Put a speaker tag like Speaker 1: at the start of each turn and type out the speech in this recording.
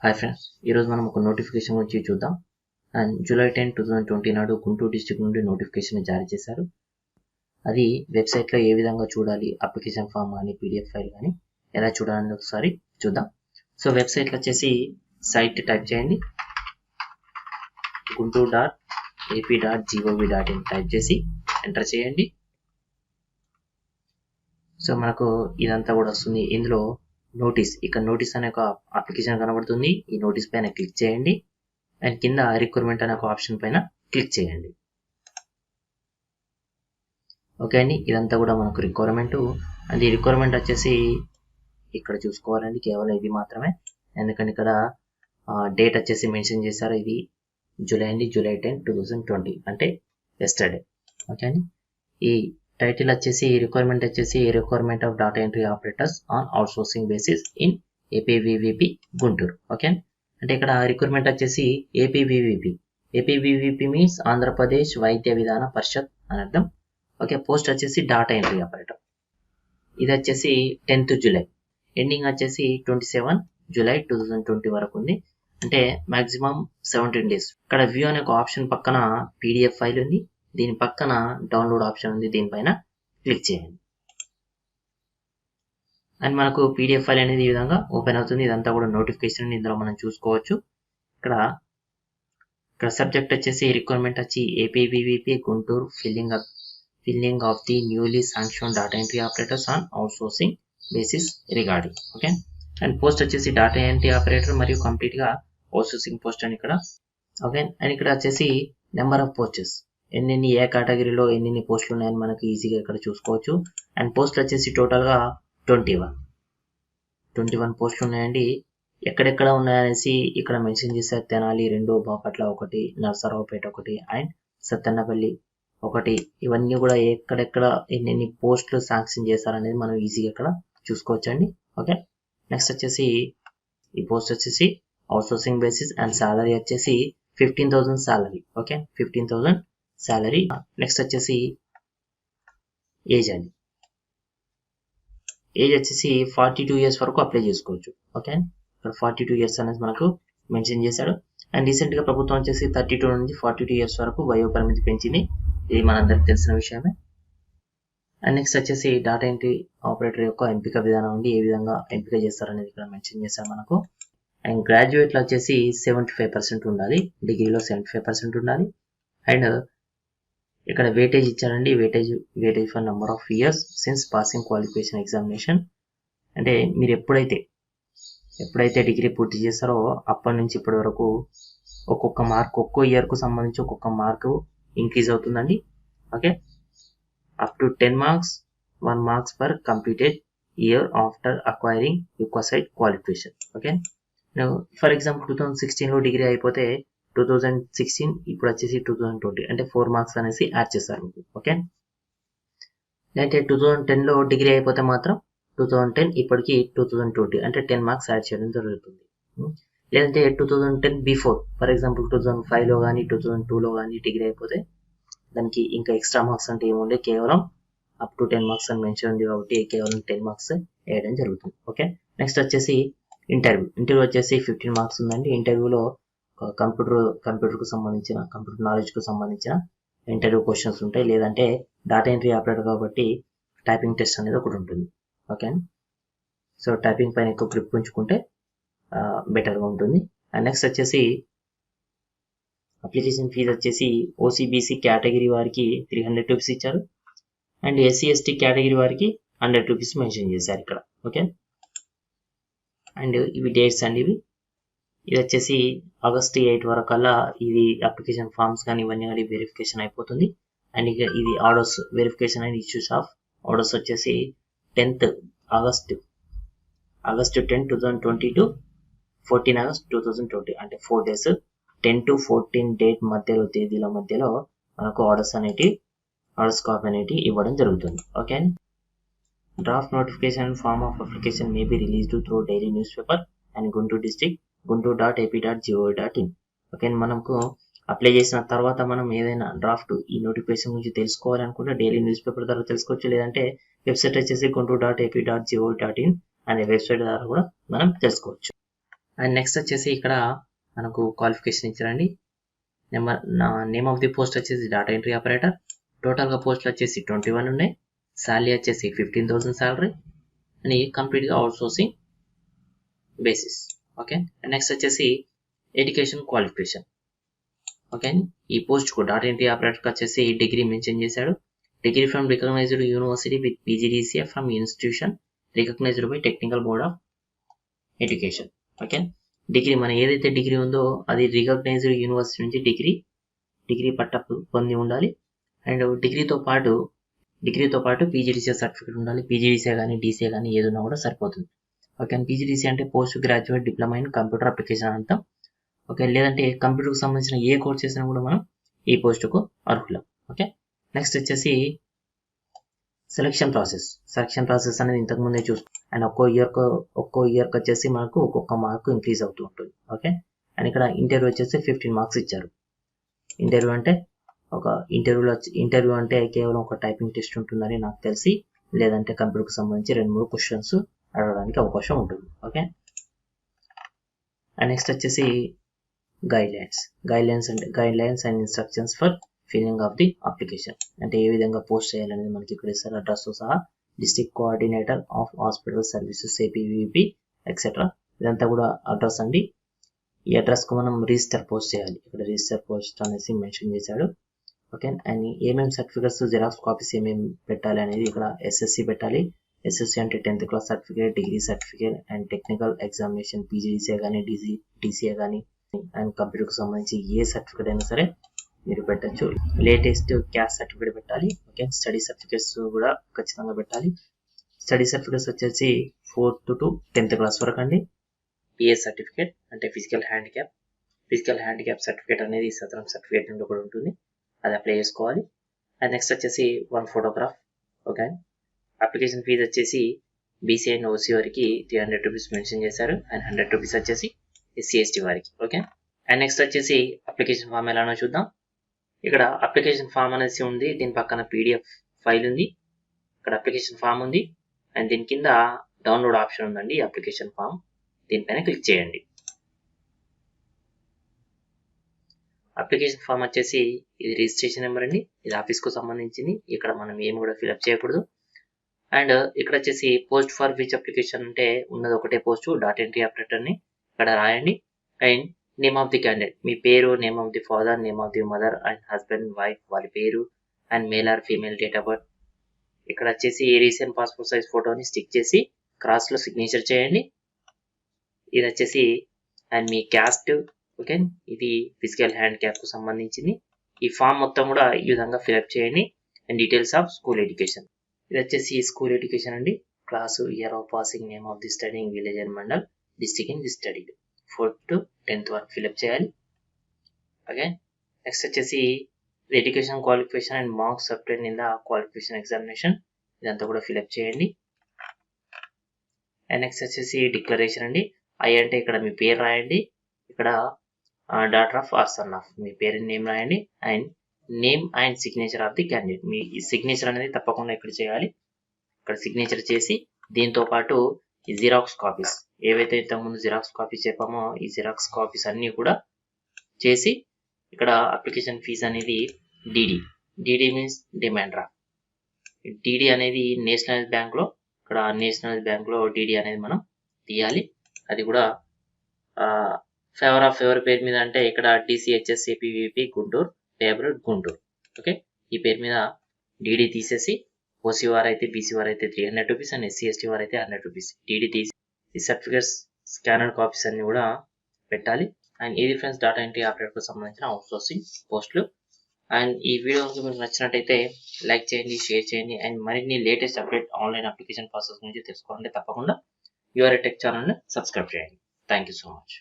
Speaker 1: Hi friends, ఈరోజు మనం ఒక నోటిఫికేషన్ గురించి చూద్దాం. అండ్ జూలై 10, 2020 నాడు గుంటూరు డిస్ట్రిక్ట్ నుండి నోటిఫికేషన్ జారీ చేశారు. అది వెబ్సైట్లో ఏ విధంగా చూడాలి, అప్లికేషన్ ఫామ్ కానీ పీడిఎఫ్ ఫైల్ కానీ ఎలా చూడాలని ఒకసారి చూద్దాం. సో వెబ్సైట్లో వచ్చేసి సైట్ టైప్ చేయండి, guntur.ap.gov.in టైప్ చేసి ఎంటర్ చేయండి. సో మనకు ఇదంతా కూడా వస్తుంది. ఇందులో నోటీస్, ఇక్కడ నోటీస్ అనే ఒక అప్లికేషన్ కనబడుతుంది. ఈ నోటీస్ పైన క్లిక్ చేయండి అండ్ కింద రిక్వైర్మెంట్ అనే ఒక ఆప్షన్ పైన క్లిక్ చేయండి. ఓకే అండి, ఇదంతా కూడా మనకు రిక్వైర్మెంట్. అండ్ ఈ రిక్వైర్మెంట్ వచ్చేసి ఇక్కడ చూసుకోవాలండి, కేవలం ఇది మాత్రమే. ఎందుకంటే ఇక్కడ డేట్ వచ్చేసి మెన్షన్ చేశారు. ఇది జూలై 10, 2020 అంటే ఎస్టర్డే. ఓకే అండి, ఈ టైటిల్ వచ్చేసి రిక్వైర్మెంట్ వచ్చేసి requirement of data entry operators on outsourcing basis in APVVP Guntur. Okay, అంటే ఇక్కడ రిక్వైర్మెంట్ వచ్చేసి ఏపీవీవీపీ మీన్స్ ఆంధ్రప్రదేశ్ వైద్య విధాన పరిషత్ అని అర్థం. ఓకే, పోస్ట్ వచ్చేసి డాటా ఎంట్రీ ఆపరేటర్. ఇది వచ్చేసి 10th జూలై, ఎండింగ్ వచ్చేసి 27 జూలై 2020 వరకు ఉంది. అంటే మాక్సిమం 17 days. ఇక్కడ వ్యూ అనే ఒక ఆప్షన్ పక్కన పీడిఎఫ్ ఫైల్ ఉంది, దీని పక్కన డౌన్లోడ్ ఆప్షన్ ఉంది, దీనిపైన క్లిక్ చేయండి. అండ్ మనకు పీడిఎఫ్ ఫైల్ అనేది ఈ విధంగా ఓపెన్ అవుతుంది. ఇదంతా కూడా నోటిఫికేషన్ ఇందులో మనం చూసుకోవచ్చు. ఇక్కడ సబ్జెక్ట్ వచ్చేసి రిక్వైర్మెంట్ వచ్చి APVVP Guntur filling of the newly sanction data entry operators on outsourcing basis regarding. Okay, and post వచ్చేసి డాటా ఎంట్రీ ఆపరేటర్ మరియు కంప్లీట్ గా అవుట్సోర్సింగ్ పోస్ట్ అని ఇక్కడ. ఓకే, అండ్ ఇక్కడ వచ్చేసి నెంబర్ ఆఫ్ పోస్టెస్, ఎన్ని ఏ కేటగిరీలో ఎన్ని పోస్టులు ఉన్నాయని మనకి ఈజీగా ఇక్కడ చూసుకోవచ్చు. అండ్ పోస్టులు వచ్చేసి టోటల్గా 21 పోస్టులు ఉన్నాయండి. ఎక్కడెక్కడ ఉన్నాయనేసి ఇక్కడ మెన్షన్ చేశారు. తెనాలి 2, బాపట్ల 1, నరసరావుపేట 1 అండ్ సత్తెన్నపల్లి 1. ఇవన్నీ కూడా ఎక్కడెక్కడ ఎన్ని పోస్టులు శాంక్షన్ చేశారనేది మనం ఈజీగా ఇక్కడ చూసుకోవచ్చండి. ఓకే, నెక్స్ట్ వచ్చేసి ఈ పోస్ట్ వచ్చేసి అవుట్సోర్సింగ్ బేసిస్ అండ్ సాలరీ వచ్చేసి 15,000 సాలరీ. Okay, 15,000 salary. నెక్స్ట్ వచ్చేసి ఏజ్ అండి, ఏజ్ వచ్చేసి 42 years వరకు అప్లై చేసుకోవచ్చు. ఓకే, ఇక్కడ 42 years అనేది మనకు మెన్షన్ చేశాడు. అండ్ రీసెంట్ గా ప్రభుత్వం వచ్చేసి 32 నుంచి 42 years వరకు వయో పరిమితి పెంచింది. ఇది మనందరికి తెలిసిన విషయమే. అండ్ నెక్స్ట్ వచ్చేసి డాటా ఎంట్రీ ఆపరేటర్ యొక్క ఎంపిక విధానం నుండి ఏ విధంగా ఎంపిక చేస్తారనేది ఇక్కడ మెన్షన్ చేశారు మనకు. అండ్ గ్రాడ్యుయేట్లో వచ్చేసి 75% ఉండాలి, డిగ్రీలో 75% ఉండాలి. అండ్ ఇక్కడ వెయిటేజ్ ఇచ్చారండి, weightage for number of years since passing qualification examination. అంటే మీరు ఎప్పుడైతే డిగ్రీ పూర్తి చేస్తారో అప్పటి నుంచి ఇప్పటి వరకు ఒక్కొక్క మార్క్, ఒక్కో ఇయర్కు సంబంధించి ఒక్కొక్క మార్కు ఇంక్రీజ్ అవుతుందండి. Okay, up to 10 marks, 1 marks per completed year after acquiring requisite qualification. Okay, for example 2016లో డిగ్రీ అయిపోతే 2016 ఇప్పుడు వచ్చేసి 2020 అంటే 4 marks అనేసి యాడ్ చేస్తారు మీకు. ఓకే, లేదంటే 2010లో డిగ్రీ అయిపోతే మాత్రం 2010 ఇప్పటికి 2020 అంటే 10 marks యాడ్ చేయడం జరుగుతుంది. లేదంటే 2010 బిఫోర్, ఫర్ ఎగ్జాంపుల్ 2005లో కానీ 2002లో కానీ డిగ్రీ అయిపోతే దానికి ఇంకా ఎక్స్ట్రా మార్క్స్ అంటే ఏముండే, కేవలం అప్ టు 10 marks అని మెన్షన్ ఉంది కాబట్టి కేవలం 10 marks వేయడం జరుగుతుంది. ఓకే, నెక్స్ట్ వచ్చేసి ఇంటర్వ్యూ వచ్చేసి 15 marks ఉందండి. ఇంటర్వ్యూలో కంప్యూటర్కు సంబంధించిన కంప్యూటర్ నాలెడ్జ్కు సంబంధించిన ఇంటర్వ్యూ క్వశ్చన్స్ ఉంటాయి. లేదంటే డాటా ఎంట్రీ ఆపరేటర్ కాబట్టి టైపింగ్ టెస్ట్ అనేది ఒకటి ఉంటుంది. ఓకే, సో టైపింగ్ పైన ఎక్కువ గ్రిప్ ఉంచుకుంటే బెటర్గా ఉంటుంది. అండ్ నెక్స్ట్ వచ్చేసి అప్లికేషన్ ఫీజు వచ్చేసి ఓసీబీసీ కేటగిరీ వారికి 300 rupees ఇచ్చారు. అండ్ ఎస్సీ/ఎస్టీ కేటగిరీ వారికి 100 rupees మెన్షన్ చేశారు ఇక్కడ. ఓకే, అండ్ ఇవి డేట్స్ అండి. ఇది వచ్చేసి August 8 వరకల్లా ఇది అప్లికేషన్ ఫామ్స్ కానీ ఇవన్నీ కానీ వెరిఫికేషన్ అయిపోతుంది. అండ్ ఇక ఇది orders verification and issues of orders వచ్చేసి August 10, 2020 to 14 August 2020 అంటే 4 days, 10 to 14 date మధ్యలో, తేదీల మధ్యలో మనకు ఆర్డర్స్ కాపీ అనేటి ఇవ్వడం జరుగుతుంది. Okay, draft notification form of application may be released through daily newspaper and Guntur district guntur.ap.gov.in. Okay, మనకు అప్లై చేసిన తర్వాత మనం ఏదైనా డ్రాఫ్ట్ ఈ నోటిఫికేషన్ గురించి తెలుసుకోవాలనుకుంటే డైలీ న్యూస్ పేపర్ ద్వారా తెలుసుకోవచ్చు. లేదంటే వెబ్సైట్ వచ్చేసి guntur.ap.gov.in అనే వెబ్సైట్ ద్వారా కూడా మనం తెలుసుకోవచ్చు. అండ్ నెక్స్ట్ వచ్చేసి ఇక్కడ మనకు క్వాలిఫికేషన్ ఇచ్చారండి. నేమ్ ఆఫ్ ది పోస్ట్ వచ్చేసి డేటా ఎంట్రీ ఆపరేటర్. టోటల్గా పోస్టులు వచ్చేసి 21 ఉన్నాయి. శాలరీ వచ్చేసి 15,000 శాలరీ అని కంప్లీట్గా అవుట్సోర్సింగ్ బేసిస్. ఓకే, నెక్స్ట్ వచ్చేసి ఎడ్యుకేషన్ క్వాలిఫికేషన్. ఓకే, ఈ పోస్ట్కు డేటా ఎంట్రీ ఆపరేటర్కి వచ్చేసి డిగ్రీ మెన్షన్ చేశాడు. Degree from recognised university with PGDCA from institution recognised by technical board of education. Okay, degree మన ఏదైతే డిగ్రీ ఉందో అది రికగ్నైజ్డ్ యూనివర్సిటీ నుంచి డిగ్రీ పట్ట పొంది ఉండాలి. అండ్ డిగ్రీతో పాటు PGDCA సర్టిఫికేట్ ఉండాలి. PGDCA కానీ DCA కానీ ఏదైనా కూడా సరిపోతుంది. ఓకే, PGDCA అంటే post graduate diploma in computer application అంటాం. ఓకే, లేదంటే కంప్యూటర్కి సంబంధించిన ఏ కోర్స్ చేసినా కూడా మనం ఈ పోస్టుకు అర్హులం. ఓకే, నెక్స్ట్ వచ్చేసి సెలక్షన్ ప్రాసెస్ అనేది ఇంతకుముందే చూస్తాం. అండ్ ఒక్కో ఇయర్కి వచ్చేసి మనకు ఒక్కొక్క మార్కు ఇంక్రీజ్ అవుతూ ఉంటుంది. ఓకే, అండ్ ఇక్కడ ఇంటర్వ్యూ వచ్చేసి 15 మార్క్స్ ఇచ్చారు. ఇంటర్వ్యూ అంటే కేవలం ఒక టైపింగ్ టెస్ట్ ఉంటుందని నాకు తెలిసి, లేదంటే కంప్యూటర్కి సంబంధించి 2-3 క్వశ్చన్స్ అడగడానికి అవకాశం ఉంటుంది. ఓకే, అండ్ నెక్స్ట్ వచ్చేసి guidelines and instructions for filling of the application. అంటే ఏ విధంగా పోస్ట్ చేయాలనేది మనకి ఇక్కడ ఇస్తారు. అడ్రస్తో సహా district coordinator of hospital services APVP etcetera. ఇదంతా కూడా అడ్రస్ అండి. ఈ అడ్రస్కు మనం రిజిస్టర్ పోస్ట్ చేయాలి. ఇక్కడ రిజిస్టర్ పోస్ట్ అనేసి మెన్షన్ చేశాడు. ఓకే, అండ్ ఏమేమి సర్టిఫికేట్స్ జిరాక్స్ కాపీస్ ఏమేమి పెట్టాలి అనేది ఇక్కడ SSC పెట్టాలి. SSC అంటే 10th class certificate, degree certificate and technical examination PGDCA కానీ DCA కానీ అండ్ కంప్యూటర్కి సంబంధించి ఏ సర్టిఫికేట్ అయినా సరే మీరు పెట్టచ్చు. లేటెస్ట్ క్యాస్ట్ సర్టిఫికేట్ పెట్టాలి. ఓకే, స్టడీ సర్టిఫికేట్స్ కూడా ఖచ్చితంగా పెట్టాలి. స్టడీ సర్టిఫికేట్స్ వచ్చేసి 4th to 10th క్లాస్ వరకు అండి. PS సర్టిఫికేట్ అంటే ఫిజికల్ హ్యాండిక్యాప్ సర్టిఫికేట్ అనేది సదరం సర్టిఫికేట్ నుండి కూడా ఉంటుంది. అది అప్లై చేసుకోవాలి. అండ్ నెక్స్ట్ వచ్చేసి 1 ఫోటోగ్రాఫ్. ఓకే, అప్లికేషన్ ఫీజు వచ్చేసి BC అండ్ OC వారికి 300 రూపీస్ మెన్షన్ చేశారు. అండ్ 100 రూపీస్ వచ్చేసి SC ST వారికి. ఓకే, అండ్ నెక్స్ట్ వచ్చేసి అప్లికేషన్ ఫామ్ ఎలానో చూద్దాం. ఇక్కడ అప్లికేషన్ ఫామ్ అనేసి ఉంది. దీని పక్కన PDF ఫైల్ ఉంది. ఇక్కడ అప్లికేషన్ ఫామ్ ఉంది. అండ్ దీని కింద డౌన్లోడ్ ఆప్షన్ ఉందండి. అప్లికేషన్ ఫామ్ దీనిపైన క్లిక్ చేయండి. అప్లికేషన్ ఫామ్ వచ్చేసి ఇది రిజిస్ట్రేషన్ నెంబర్ అండి. ఇది ఆఫీస్కు సంబంధించింది. ఇక్కడ మనం ఏమి కూడా ఫిల్అప్ చేయకూడదు. అండ్ ఇక్కడ వచ్చేసి పోస్ట్ ఫర్ విచ్ అప్లికేషన్ అంటే ఉన్నది ఒకటే పోస్ట్, డేటా ఎంట్రీ ఆపరేటర్ని ఇక్కడ రాయండి. And name of the candidate, మీ పేరు, name of the father, name of the mother and husband wife వాళ్ళ పేరు and male or female date of birth. ఇక్కడ వచ్చేసి రీసెంట్ పాస్పోర్ట్ సైజ్ ఫోటోని స్టిక్ చేసి క్రాస్లో సిగ్నేచర్ చేయండి. ఇది వచ్చేసి అండ్ మీ క్యాస్ట్. ఓకే, ఇది ఫిజికల్ హ్యాండిక్యాప్కు సంబంధించింది. ఈ ఫామ్ మొత్తం కూడా ఈ విధంగా ఫిల్అప్ చేయండి. And details of school education. ఇది వచ్చేసి స్కూల్ ఎడ్యుకేషన్ అండి. Class, year of passing, name of the studying, village and mandal, district in the study, 4th to 10th వరకు ఫిల్అప్ చేయాలి. ఓకే, నెక్స్ట్ వచ్చేసి education qualification and marks obtain in the qualification examination. ఇదంతా కూడా fill up చేయండి. And next వచ్చేసి declaration అండి. I అంటే ఇక్కడ మీ పేరు రాయండి. ఇక్కడ daughter of or son of, మీ పేరు నేమ్ రాయండి. And name and signature of the candidate, మీ సిగ్నేచర్ అనేది తప్పకుండా ఇక్కడ చేయాలి. ఇక్కడ సిగ్నేచర్ చేసి దీంతో పాటు ఈ జిరాక్స్ కాపీస్ ఏవైతే ఇంతకుముందు జిరాక్స్ కాపీస్ చెప్పామో ఈ జిరాక్స్ కాపీస్ అన్నీ కూడా చేసి ఇక్కడ అప్లికేషన్ ఫీజు అనేది DD means demand draft. DD అనేది నేషనలైజ్ బ్యాంక్లో, ఇక్కడ నేషనలైజ్ బ్యాంక్లో DD అనేది మనం తీయాలి. అది కూడా ఫేవర్ ఆఫ్ ఎవరి పేరు మీద అంటే ఇక్కడ DCHS APVP గుంటూరు, పేబర్ గుంటూరు. ఓకే, ఈ పేరు మీద DD తీసేసి OC వారైతే BC వారైతే 300 రూపీస్ అండ్ SC ST వారైతే 100 రూపీస్ DD తీసి ఈ సర్టిఫికేట్స్ స్కానర్ కాపీస్ అన్ని కూడా పెట్టాలి. అండ్ ఇది ఫ్రెండ్స్ డేటా ఎంట్రీ ఆపరేటర్కు సంబంధించిన అవుట్సోర్సింగ్ పోస్టులు. అండ్ ఈ వీడియో మీకు నచ్చినట్టయితే లైక్ చేయండి, షేర్ చేయండి. అండ్ మరిన్ని latest update online application process గురించి తెలుసుకోవాలంటే తప్పకుండా యువర్ టెక్ ఛానల్ని సబ్స్క్రైబ్ చేయండి. Thank you so much.